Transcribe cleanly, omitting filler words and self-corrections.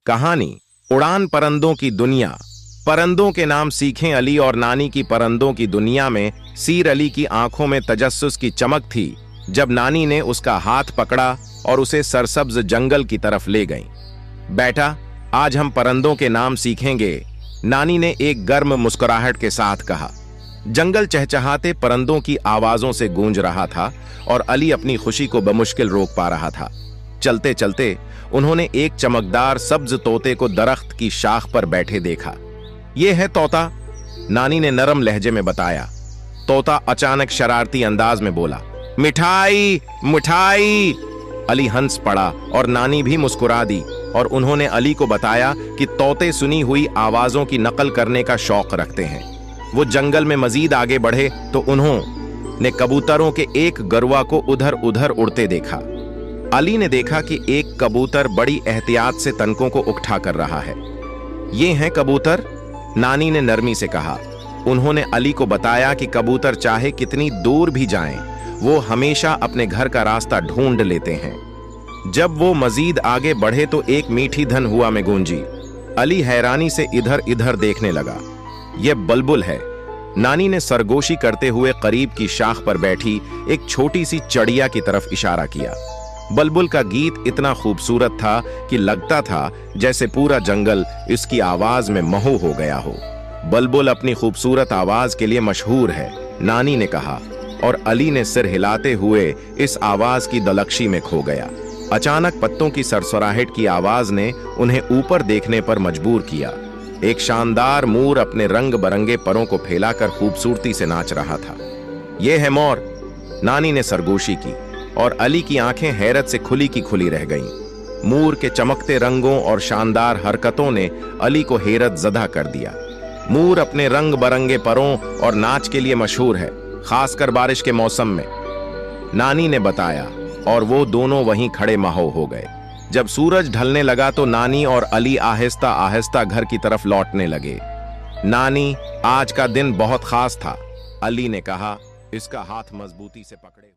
कहानी उड़ान परंदों की दुनिया। परंदों के नाम सीखें अली और नानी की परंदों की दुनिया में सीर अली की आंखों में तजस्सुस की चमक थी जब नानी ने उसका हाथ पकड़ा और उसे सरसब्ज जंगल की तरफ ले गईं। बेटा, आज हम परंदों के नाम सीखेंगे, नानी ने एक गर्म मुस्कुराहट के साथ कहा। जंगल चहचहाते परंदों की आवाजों से गूंज रहा था और अली अपनी खुशी को बमुश्किल रोक पा रहा था। चलते चलते उन्होंने एक चमकदार सब्ज तोते को दरख्त की शाख पर बैठे देखा। यह है तोता, नानी ने नरम लहजे में बताया। तोता अचानक शरारती अंदाज में बोला, मिठाई मिठाई। अली हंस पड़ा और नानी भी मुस्कुरा दी और उन्होंने अली को बताया कि तोते सुनी हुई आवाजों की नकल करने का शौक रखते हैं। वो जंगल में मजीद आगे बढ़े तो उन्होंने कबूतरों के एक गरुआ को उधर उधर उड़ते देखा। अली ने देखा कि एक कबूतर बड़ी एहतियात से तनकों को उकठा कर रहा है। ये हैं कबूतर, नानी ने नरमी से कहा। उन्होंने अली को बताया कि कबूतर चाहे कितनी दूर भी जाएं, वो हमेशा अपने घर का रास्ता ढूंढ लेते हैं। जब वो मजीद आगे बढ़े तो एक मीठी धन हुआ में गूंजी। अली हैरानी से इधर इधर देखने लगा। यह बुलबुल है, नानी ने सरगोशी करते हुए करीब की शाख पर बैठी एक छोटी सी चिड़िया की तरफ इशारा किया। बुलबुल का गीत इतना खूबसूरत था कि लगता था जैसे पूरा जंगल इसकी आवाज में महू हो गया हो। बुलबुल अपनी खूबसूरत आवाज के लिए मशहूर है, नानी ने कहा, और अली ने सिर हिलाते हुए इस आवाज की दलकशी में खो गया। अचानक पत्तों की सरसराहट की आवाज ने उन्हें ऊपर देखने पर मजबूर किया। एक शानदार मोर अपने रंग बरंगे परों को फैलाकर खूबसूरती से नाच रहा था। यह है मोर, नानी ने सरगोशी की और अली की आंखें हैरत से खुली की खुली रह गईं। मोर के चमकते रंगों और शानदार हरकतों ने अली को हैरत ज़दा कर दिया। मोर अपने रंग बरंगे परों और नाच के लिए मशहूर है, खासकर बारिश के मौसम में, नानी ने बताया, और वो दोनों वहीं खड़े महो हो गए। जब सूरज ढलने लगा तो नानी और अली आहिस्ता आहिस्ता घर की तरफ लौटने लगे। नानी, आज का दिन बहुत खास था, अली ने कहा, इसका हाथ मजबूती से पकड़े।